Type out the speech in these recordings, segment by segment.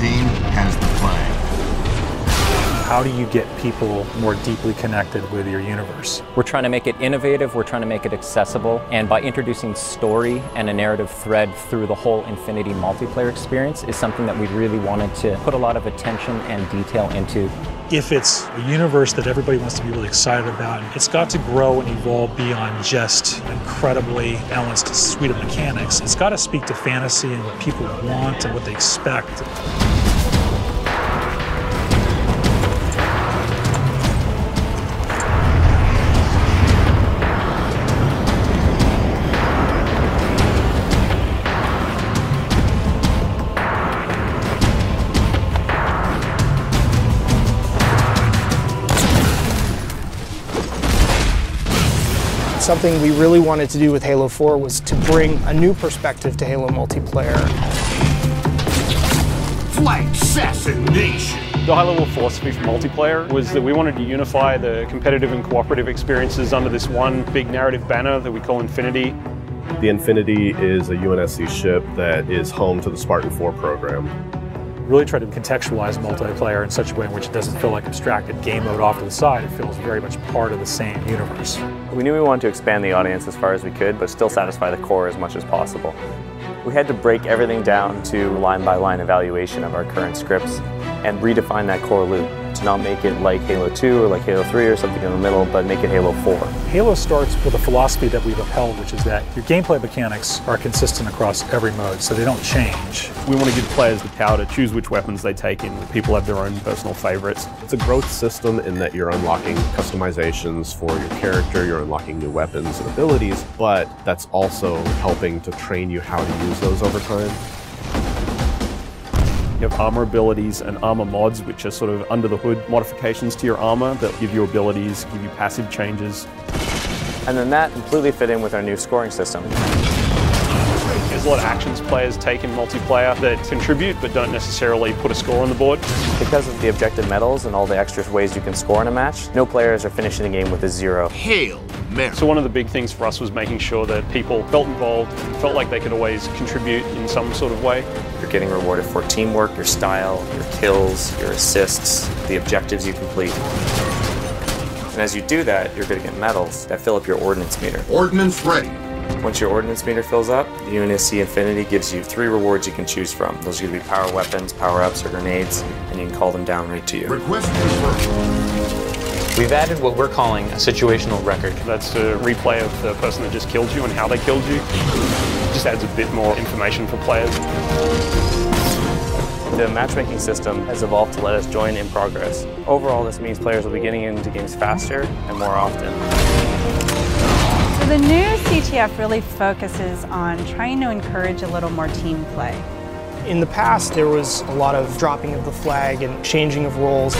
team has the flag. How do you get people more deeply connected with your universe? We're trying to make it innovative, we're trying to make it accessible, and by introducing story and a narrative thread through the whole Infinity multiplayer experience is something that we really wanted to put a lot of attention and detail into. If it's a universe that everybody wants to be really excited about, it's got to grow and evolve beyond just an incredibly balanced suite of mechanics. It's got to speak to fantasy and what people want and what they expect. Something we really wanted to do with Halo 4 was to bring a new perspective to Halo multiplayer. Flight assassination. The high-level philosophy for multiplayer was that we wanted to unify the competitive and cooperative experiences under this one big narrative banner that we call Infinity. The Infinity is a UNSC ship that is home to the Spartan 4 program. Really try to contextualize multiplayer in such a way in which it doesn't feel like abstracted game mode off to the side. It feels very much part of the same universe. We knew we wanted to expand the audience as far as we could, but still satisfy the core as much as possible. We had to break everything down to line-by-line evaluation of our current scripts and redefine that core loop to not make it like Halo 2 or like Halo 3 or something in the middle, but make it Halo 4. Halo starts with a philosophy that we've upheld, which is that your gameplay mechanics are consistent across every mode, so they don't change. We want to give players the power to choose which weapons they take in. People have their own personal favorites. It's a growth system in that you're unlocking customizations for your character, you're unlocking new weapons and abilities, but that's also helping to train you how to use those over time. You have armor abilities and armor mods, which are sort of under the hood modifications to your armor that give you abilities, give you passive changes. And then that completely fit in with our new scoring system. There's a lot of actions players take in multiplayer that contribute but don't necessarily put a score on the board. Because of the objective medals and all the extra ways you can score in a match, no players are finishing the game with a 0. Hail Mary. So one of the big things for us was making sure that people felt involved, felt like they could always contribute in some sort of way. You're getting rewarded for teamwork, your style, your kills, your assists, the objectives you complete. And as you do that, you're going to get medals that fill up your ordnance meter. Ordnance ready. Once your ordnance meter fills up, the UNSC Infinity gives you 3 rewards you can choose from. Those are going to be power weapons, power-ups, or grenades, and you can call them down right to you. Request confirmed. We've added what we're calling a situational record. That's a replay of the person that just killed you and how they killed you. It just adds a bit more information for players. The matchmaking system has evolved to let us join in progress. Overall, this means players will be getting into games faster and more often. So the new CTF really focuses on trying to encourage a little more team play. In the past, there was a lot of dropping of the flag and changing of roles.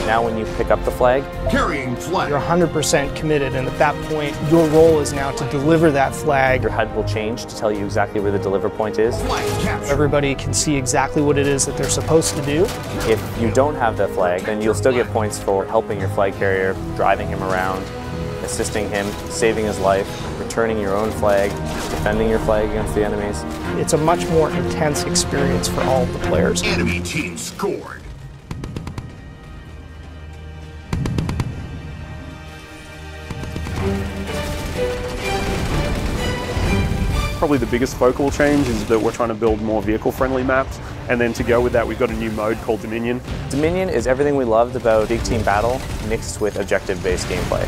Now when you pick up the flag, Carrying flag. You're 100% committed, and at that point, your role is now to deliver that flag. your HUD will change to tell you exactly where the deliver point is. Flag capture. Everybody can see exactly what it is that they're supposed to do. If you don't have that flag, then you'll still get points for helping your flag carrier, driving him around, assisting him, saving his life, returning your own flag, defending your flag against the enemies. It's a much more intense experience for all of the players. Enemy team scored. Probably the biggest focal change is that we're trying to build more vehicle-friendly maps, and then to go with that we've got a new mode called Dominion. Dominion is everything we loved about big team battle mixed with objective-based gameplay.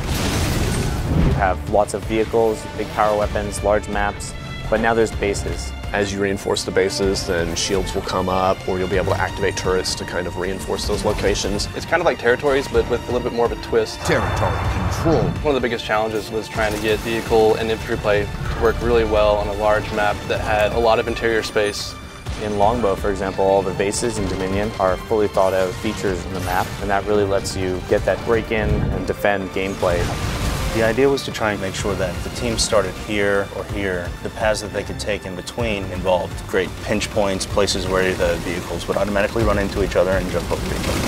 You have lots of vehicles, big power weapons, large maps, but now there's bases. As you reinforce the bases, then shields will come up, or you'll be able to activate turrets to kind of reinforce those locations. It's kind of like territories, but with a little bit more of a twist. Territory control. One of the biggest challenges was trying to get vehicle and infantry play to work really well on a large map that had a lot of interior space. In Longbow, for example, all the bases in Dominion are fully thought out features in the map, and that really lets you get that break-in and defend gameplay. The idea was to try and make sure that the team started here or here. The paths that they could take in between involved great pinch points, places where the vehicles would automatically run into each other and jump over each other.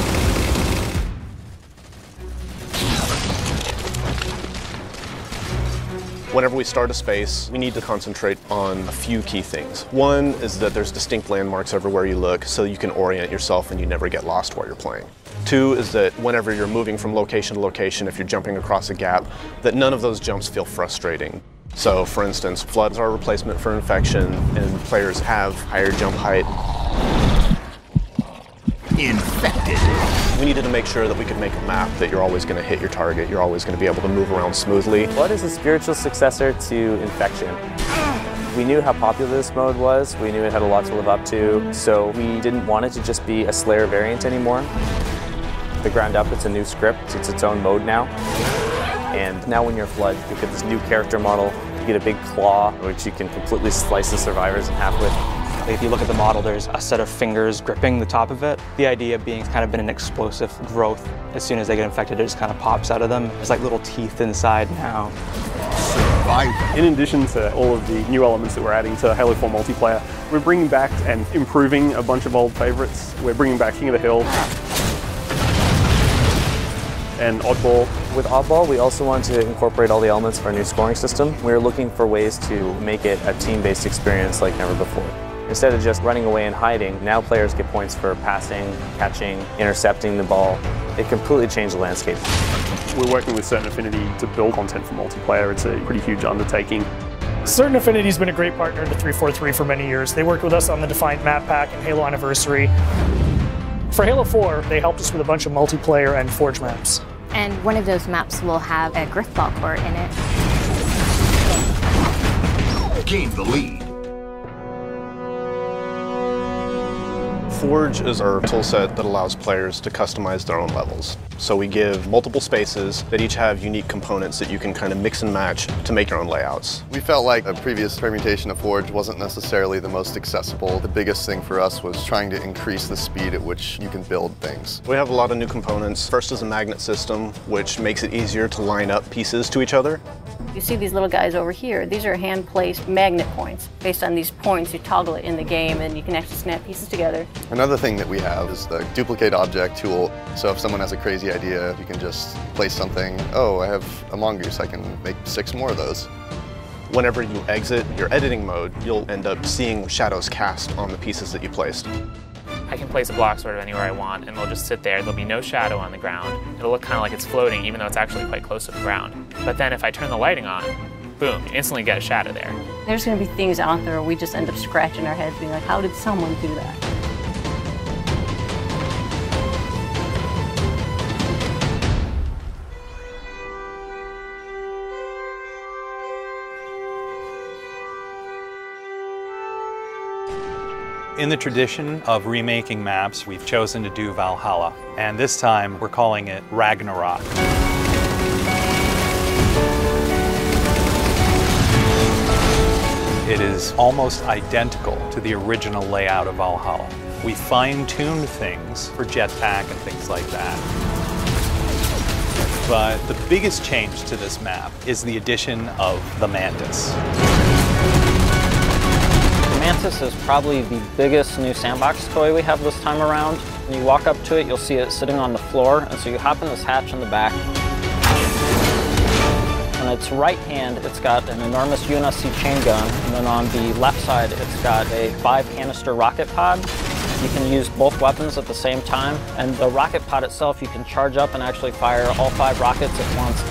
Whenever we start a space, we need to concentrate on a few key things. One is that there's distinct landmarks everywhere you look so you can orient yourself and you never get lost while you're playing. Two is that whenever you're moving from location to location, if you're jumping across a gap, that none of those jumps feel frustrating. So for instance, floods are a replacement for infection and players have higher jump height. Infected. We needed to make sure that we could make a map that you're always going to hit your target, you're always going to be able to move around smoothly. Flood is a spiritual successor to infection. We knew how popular this mode was, we knew it had a lot to live up to, so we didn't want it to just be a Slayer variant anymore. The ground up, it's a new script, it's its own mode now. And now when you're Flood, you get this new character model, you get a big claw, which you can completely slice the survivors in half with. If you look at the model, there's a set of fingers gripping the top of it. The idea being it's kind of been an explosive growth. As soon as they get infected, it just kind of pops out of them. There's like little teeth inside now. In addition to all of the new elements that we're adding to Halo 4 multiplayer, we're bringing back and improving a bunch of old favorites. We're bringing back King of the Hill and Oddball. With Oddball, we also want to incorporate all the elements of our new scoring system. We're looking for ways to make it a team-based experience like never before. Instead of just running away and hiding, now players get points for passing, catching, intercepting the ball. It completely changed the landscape. We're working with Certain Affinity to build content for multiplayer. It's a pretty huge undertaking. Certain Affinity has been a great partner to 343 for many years. They worked with us on the Defiant Map Pack and Halo Anniversary. For Halo 4, they helped us with a bunch of multiplayer and Forge maps. And one of those maps will have a Griffball core in it. Gain the lead. Forge is our toolset that allows players to customize their own levels. So we give multiple spaces that each have unique components that you can kind of mix and match to make your own layouts. We felt like a previous permutation of Forge wasn't necessarily the most accessible. The biggest thing for us was trying to increase the speed at which you can build things. We have a lot of new components. First is a magnet system, which makes it easier to line up pieces to each other. You see these little guys over here. These are hand-placed magnet points. Based on these points, you toggle it in the game and you can actually snap pieces together. Another thing that we have is the duplicate object tool. So if someone has a crazy idea, you can just place something. Oh, I have a mongoose, I can make 6 more of those. Whenever you exit your editing mode, you'll end up seeing shadows cast on the pieces that you placed. I can place a block sort of anywhere I want and they'll just sit there. There'll be no shadow on the ground. It'll look kind of like it's floating even though it's actually quite close to the ground. But then if I turn the lighting on, boom, you instantly get a shadow there. There's going to be things out there where we just end up scratching our heads being like, how did someone do that? In the tradition of remaking maps, we've chosen to do Valhalla, and this time we're calling it Ragnarok. It is almost identical to the original layout of Valhalla. We fine-tuned things for jetpack and things like that. But the biggest change to this map is the addition of the Mantis. Mantis is probably the biggest new sandbox toy we have this time around. When you walk up to it, you'll see it sitting on the floor, and so you hop in this hatch in the back. On its right hand, it's got an enormous UNSC chain gun, and then on the left side, it's got a 5-canister rocket pod. You can use both weapons at the same time, and the rocket pod itself, you can charge up and actually fire all 5 rockets at once.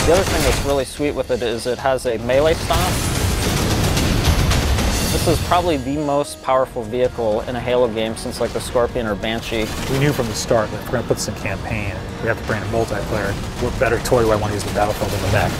The other thing that's really sweet with it is it has a melee stomp. This is probably the most powerful vehicle in a Halo game since like the Scorpion or Banshee. We knew from the start that if we're going to put this in campaign, we have to bring in multiplayer. What better toy do I want to use the battlefield than the mech?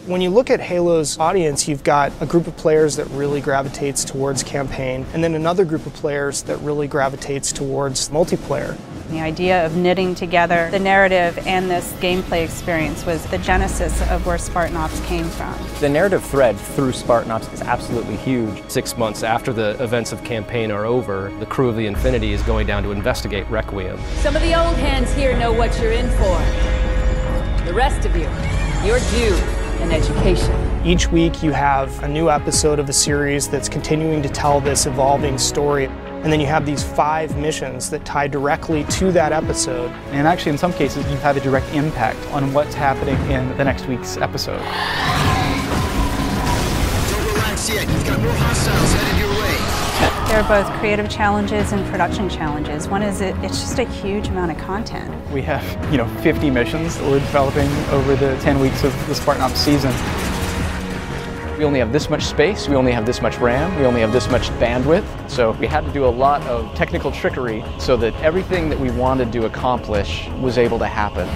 When you look at Halo's audience, you've got a group of players that really gravitates towards campaign, and then another group of players that really gravitates towards multiplayer. The idea of knitting together the narrative and this gameplay experience was the genesis of where Spartan Ops came from. The narrative thread through Spartan Ops is absolutely huge. 6 months after the events of campaign are over, the crew of the Infinity is going down to investigate Requiem. Some of the old hands here know what you're in for. The rest of you, you're due. and education. Each week you have a new episode of a series that's continuing to tell this evolving story. And then you have these 5 missions that tie directly to that episode. And actually, in some cases, you have a direct impact on what's happening in the next week's episode. Don't relax yet. You've got more hostiles headed your way. There are both creative challenges and production challenges. One is it's just a huge amount of content. We have, 50 missions that we're developing over the 10 weeks of the Spartan Ops season. We only have this much space, we only have this much RAM, we only have this much bandwidth. So we had to do a lot of technical trickery so that everything that we wanted to accomplish was able to happen.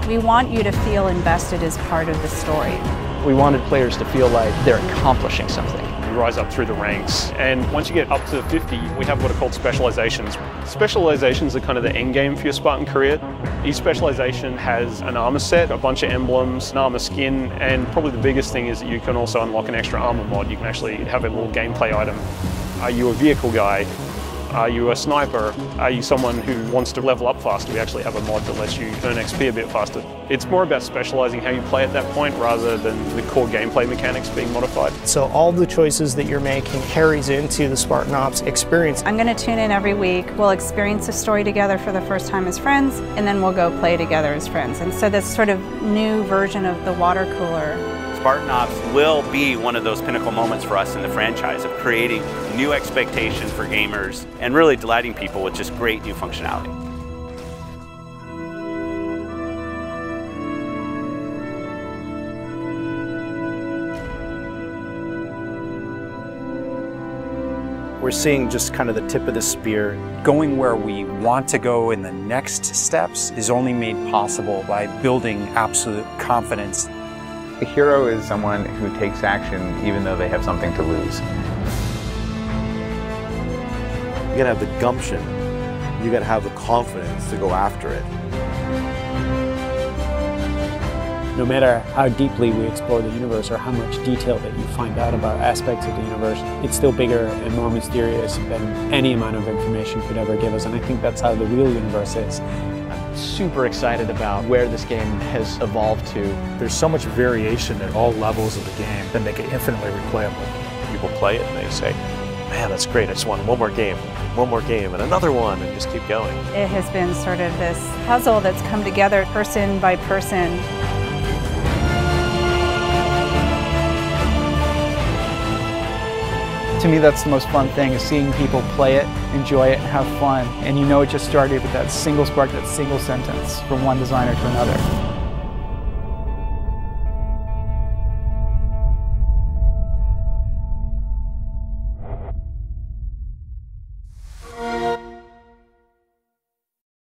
We want you to feel invested as part of the story. We wanted players to feel like they're accomplishing something. You rise up through the ranks, and once you get up to 50, we have what are called specializations. Specializations are kind of the end game for your Spartan career. Each specialization has an armor set, a bunch of emblems, an armor skin, and probably the biggest thing is that you can also unlock an extra armor mod. You can actually have a little gameplay item. Are you a vehicle guy? Are you a sniper? Are you someone who wants to level up faster? We actually have a mod that lets you earn XP a bit faster. It's more about specializing how you play at that point rather than the core gameplay mechanics being modified. So all the choices that you're making carries into the Spartan Ops experience. I'm going to tune in every week. We'll experience a story together for the first time as friends, and then we'll go play together as friends. And so this sort of new version of the water cooler. Spartan Ops will be one of those pinnacle moments for us in the franchise of creating new expectations for gamers and really delighting people with just great new functionality. We're seeing just kind of the tip of the spear. Going where we want to go in the next steps is only made possible by building absolute confidence. A hero is someone who takes action even though they have something to lose. You gotta have the gumption. You gotta have the confidence to go after it. No matter how deeply we explore the universe or how much detail that you find out about aspects of the universe, it's still bigger and more mysterious than any amount of information could ever give us. And I think that's how the real universe is. Super excited about where this game has evolved to. There's so much variation at all levels of the game that make it infinitely replayable. People play it and they say, man, that's great, I just want one more game, and another one, and just keep going. It has been sort of this puzzle that's come together person by person. To me, that's the most fun thing, is seeing people play it, enjoy it, and have fun. And you know it just started with that single spark, that single sentence from one designer to another.